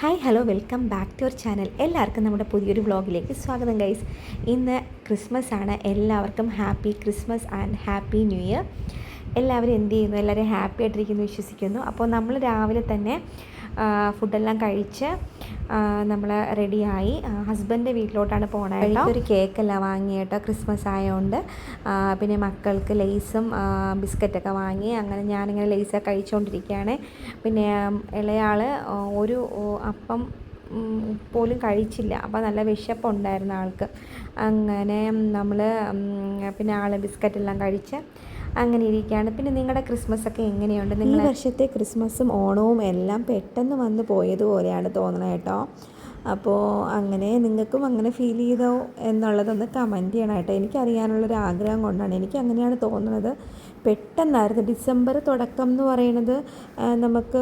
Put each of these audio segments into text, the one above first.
Hi hello welcome back to our channel. എല്ലാവർക്കും നമ്മുടെ പുതിയൊരു വ്ളോഗിലേക്ക് സ്വാഗതം ഗൈസ്. ഇന്ന് ക്രിസ്മസ് ആണ്. എല്ലാവർക്കും happy Christmas and happy new year. എല്ലാവരും എന്ത് ചെയ്യുന്നു? എല്ലാവരും ഹാപ്പി ആയിട്ടിരിക്കുന്നു വിശ്വസിക്കുന്നു. അപ്പോൾ നമ്മൾ രാവിലെ തന്നെ ഫുഡെല്ലാം കഴിച്ച് നമ്മൾ റെഡിയായി ഹസ്ബൻഡിൻ്റെ വീട്ടിലോട്ടാണ് പോകണത്. ഒരു കേക്കെല്ലാം വാങ്ങി കേട്ടോ, ക്രിസ്മസ് ആയതുകൊണ്ട്. പിന്നെ മക്കൾക്ക് ലേസും ബിസ്ക്കറ്റൊക്കെ വാങ്ങി. അങ്ങനെ ഞാനിങ്ങനെ ലേസൊക്കെ കഴിച്ചുകൊണ്ടിരിക്കുകയാണ്. പിന്നെ ഇളയാൾ ഒരു അപ്പം പോലും കഴിച്ചില്ല. അപ്പോൾ നല്ല വിശപ്പുണ്ടായിരുന്നു ആൾക്ക്. അങ്ങനെ നമ്മൾ പിന്നെ ആൾ ബിസ്ക്കറ്റെല്ലാം കഴിച്ച് അങ്ങനെ ഇരിക്കുകയാണ്. പിന്നെ നിങ്ങളുടെ ക്രിസ്മസ് ഒക്കെ എങ്ങനെയുണ്ട്? ഈ വർഷത്തെ ക്രിസ്മസും ഓണവും എല്ലാം പെട്ടെന്ന് വന്ന് പോയതുപോലെയാണ് തോന്നണത് കേട്ടോ. അപ്പോൾ അങ്ങനെ നിങ്ങൾക്കും അങ്ങനെ ഫീൽ ചെയ്തോ എന്നുള്ളതൊന്ന് കമൻറ്റ് ചെയ്യണം കേട്ടോ. എനിക്കറിയാനുള്ളൊരു ആഗ്രഹം കൊണ്ടാണ്. എനിക്ക് അങ്ങനെയാണ് തോന്നുന്നത്. പെട്ടെന്നായിരുന്നു ഡിസംബർ തുടക്കം എന്ന് പറയുന്നത്. നമുക്ക്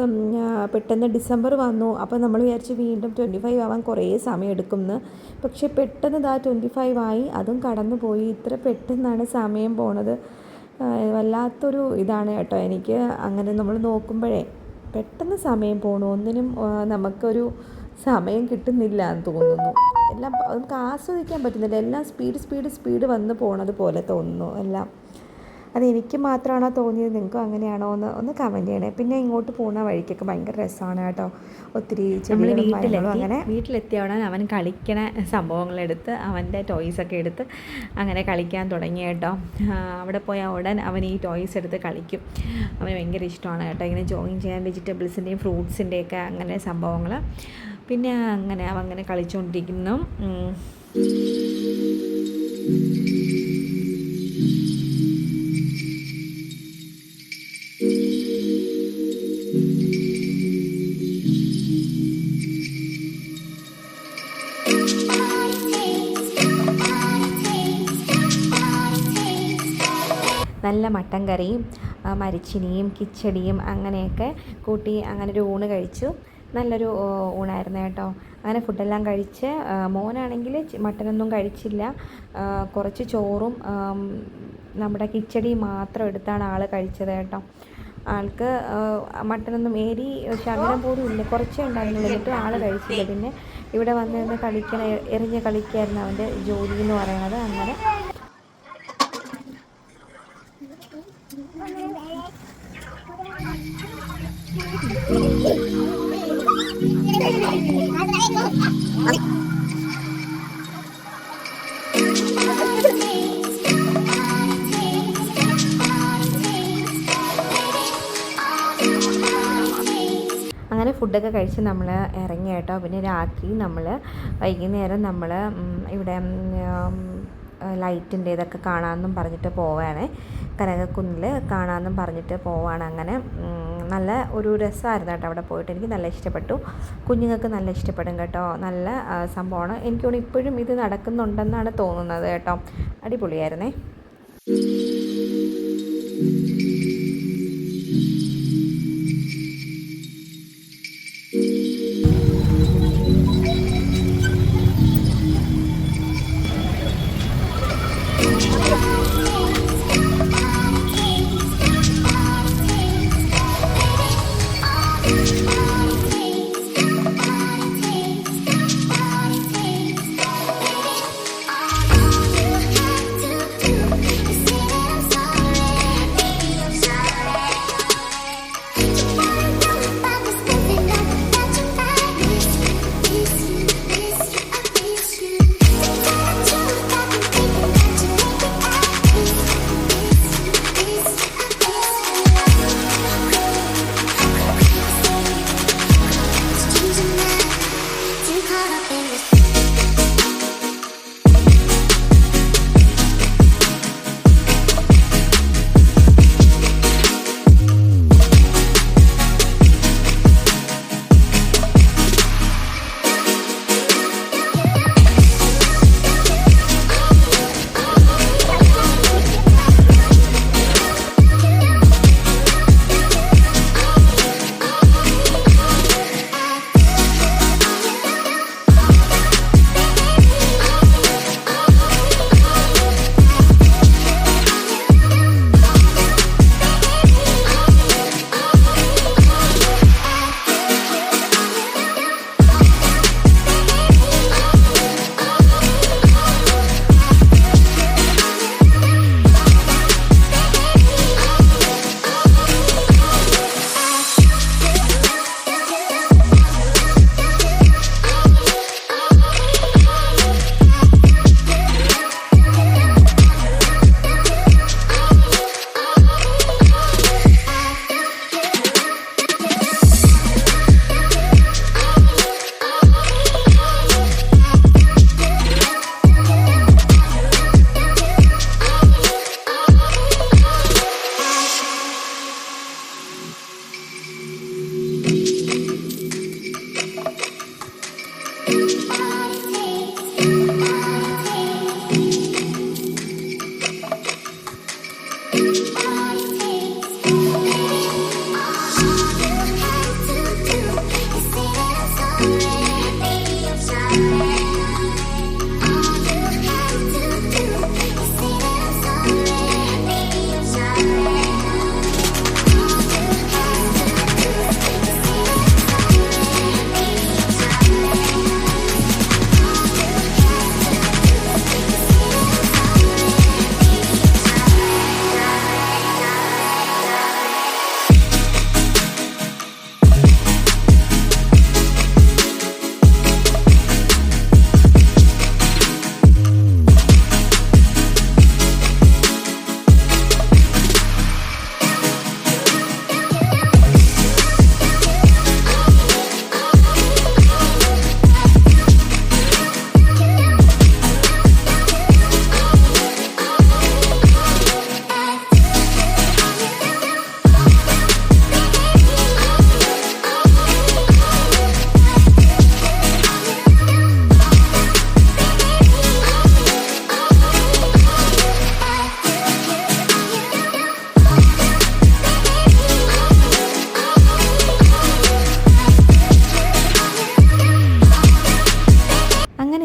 പെട്ടെന്ന് ഡിസംബർ വന്നു. അപ്പോൾ നമ്മൾ വിചാരിച്ച് വീണ്ടും 25 ആവാൻ കുറേ സമയം എടുക്കുമെന്ന്. പക്ഷേ പെട്ടെന്ന് 25 ആയി. അതും കടന്നു പോയി. ഇത്ര പെട്ടെന്നാണ് സമയം പോണത്. വല്ലാത്തൊരു ഇതാണ് കേട്ടോ. എനിക്ക് അങ്ങനെ നമ്മൾ നോക്കുമ്പോഴേ പെട്ടെന്ന് സമയം പോകണു. ഒന്നിനും നമുക്കൊരു സമയം കിട്ടുന്നില്ല എന്ന് തോന്നുന്നു. എല്ലാം നമുക്ക് ആസ്വദിക്കാൻ പറ്റുന്നില്ല. എല്ലാം സ്പീഡ് വന്ന് പോണത് പോലെ തോന്നുന്നു എല്ലാം. അത് എനിക്ക് മാത്രമാണോ തോന്നിയത്, നിങ്ങൾക്കും അങ്ങനെയാണോ ഒന്ന് കമൻറ്റ് ചെയ്യണേ. പിന്നെ ഇങ്ങോട്ട് പോകുന്ന വഴിക്കൊക്കെ ഭയങ്കര രസമാണ് കേട്ടോ. ഒത്തിരി ചെടികളും മരങ്ങളും. അങ്ങനെ വീട്ടിലെത്തിയ ഉടനെ അവൻ കളിക്കണ സംഭവങ്ങളെടുത്ത് അവൻ്റെ ടോയ്സൊക്കെ എടുത്ത് അങ്ങനെ കളിക്കാൻ തുടങ്ങി കേട്ടോ. അവിടെ പോയ ഉടൻ അവൻ ഈ ടോയ്സ് എടുത്ത് കളിക്കും. അവന് ഭയങ്കര ഇഷ്ടമാണ് കേട്ടോ ഇങ്ങനെ ജോയിൻ ചെയ്യാൻ, വെജിറ്റബിൾസിൻ്റെയും ഫ്രൂട്ട്സിൻ്റെയൊക്കെ അങ്ങനെ സംഭവങ്ങൾ. പിന്നെ അങ്ങനെ അവൻ അങ്ങനെ കളിച്ചുകൊണ്ടിരിക്കുന്നു. നല്ല മട്ടൻ കറിയും മരിച്ചിനിയും കിച്ചടിയും അങ്ങനെയൊക്കെ കൂട്ടി അങ്ങനെ ഒരു ഊണ് കഴിച്ചു. നല്ലൊരു ഊണായിരുന്നു കേട്ടോ. അങ്ങനെ ഫുഡെല്ലാം കഴിച്ച് മോനാണെങ്കിൽ മട്ടനൊന്നും കഴിച്ചില്ല. കുറച്ച് ചോറും നമ്മുടെ കിച്ചടിയും മാത്രം എടുത്താണ് ആൾ കഴിച്ചത് കേട്ടോ. ആൾക്ക് മട്ടനൊന്നും ശകലം പോലും ഇല്ല, കുറച്ചേ ഉണ്ടായിരുന്നുള്ളൂ. എന്നിട്ടും ആൾ കഴിച്ചില്ല. പിന്നെ ഇവിടെ വന്നിരുന്ന് എറിഞ്ഞ് കളിക്കായിരുന്നു അവൻ്റെ ജോലി എന്ന് പറയുന്നത്. അങ്ങനെ അങ്ങനെ ഫുഡൊക്കെ കഴിച്ച് നമ്മൾ ഇറങ്ങി കേട്ടോ. പിന്നെ രാത്രി വൈകുന്നേരം നമ്മൾ ഇവിടെ ലൈറ്റിൻ്റെ ഇതൊക്കെ കാണാമെന്നും പറഞ്ഞിട്ട് പോവുകയാണ്. കനകക്കുന്നിൽ കാണാമെന്നും പറഞ്ഞിട്ട് പോവുകയാണ്. അങ്ങനെ നല്ല ഒരു രസമായിരുന്നു കേട്ടോ അവിടെ പോയിട്ട്. എനിക്ക് നല്ല ഇഷ്ടപ്പെട്ടു. കുഞ്ഞുങ്ങൾക്ക് നല്ല ഇഷ്ടപ്പെടും കേട്ടോ. നല്ല സംഭവമാണ്. എനിക്ക് തോന്നുന്നു ഇപ്പോഴും ഇത് നടക്കുന്നുണ്ടെന്നാണ് തോന്നുന്നത് കേട്ടോ. അടിപൊളിയായിരുന്നേ.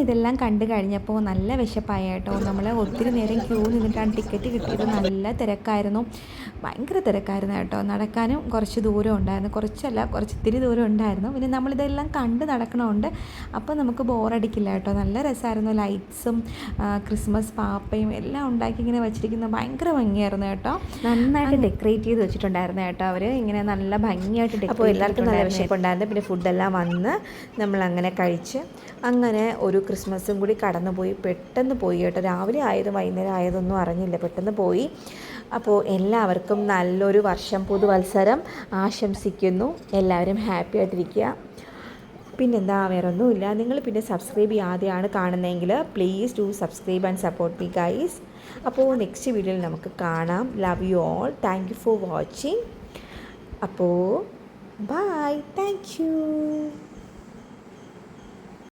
ഇതെല്ലാം കണ്ടു കഴിഞ്ഞപ്പോൾ നല്ല വിശപ്പായി കേട്ടോ. നമ്മൾ ഒത്തിരി നേരം ക്യൂ നിന്നിട്ടാണ് ടിക്കറ്റ് കിട്ടിയത്. നല്ല തിരക്കായിരുന്നു, ഭയങ്കര തിരക്കായിരുന്നു കേട്ടോ. നടക്കാനും കുറച്ച് ദൂരം ഉണ്ടായിരുന്നു, കുറച്ച് ഇത്തിരി ദൂരം ഉണ്ടായിരുന്നു. പിന്നെ നമ്മളിതെല്ലാം കണ്ട് നടക്കണമുണ്ട്, അപ്പോൾ നമുക്ക് ബോറടിക്കില്ല കേട്ടോ. നല്ല രസമായിരുന്നു. ലൈറ്റ്സും ക്രിസ്മസ് പാപ്പയും എല്ലാം ഉണ്ടാക്കി ഇങ്ങനെ വെച്ചിരിക്കുന്നത് ഭയങ്കര ഭംഗിയായിരുന്നു കേട്ടോ. നന്നായിട്ട് ഡെക്കറേറ്റ് ചെയ്ത് വെച്ചിട്ടുണ്ടായിരുന്നു കേട്ടോ അവർ, ഇങ്ങനെ നല്ല ഭംഗിയായിട്ട്. അപ്പോൾ എല്ലാവർക്കും നല്ല വിശപ്പുണ്ടായിരുന്നു. പിന്നെ ഫുഡെല്ലാം വന്ന് നമ്മളങ്ങനെ കഴിച്ച് അങ്ങനെ ഒരു ക്രിസ്മസും കൂടി കടന്നുപോയി. പെട്ടെന്ന് പോയി കേട്ടോ. രാവിലെ ആയതും വൈകുന്നേരം ആയതൊന്നും അറിഞ്ഞില്ല, പെട്ടെന്ന് പോയി. അപ്പോൾ എല്ലാവർക്കും നല്ലൊരു വർഷം പുതുവത്സരം ആശംസിക്കുന്നു. എല്ലാവരും ഹാപ്പി ആയിട്ടിരിക്കുക. പിന്നെന്താ, വേറൊന്നുമില്ല. നിങ്ങൾ പിന്നെ സബ്സ്ക്രൈബ് ചെയ്യാതെയാണ് കാണുന്നതെങ്കിൽ please do subscribe and support me guys. അപ്പോൾ നെക്സ്റ്റ് വീഡിയോയിൽ നമുക്ക് കാണാം. Love you all. Thank you for watching. അപ്പോൾ ബൈ. Thank you.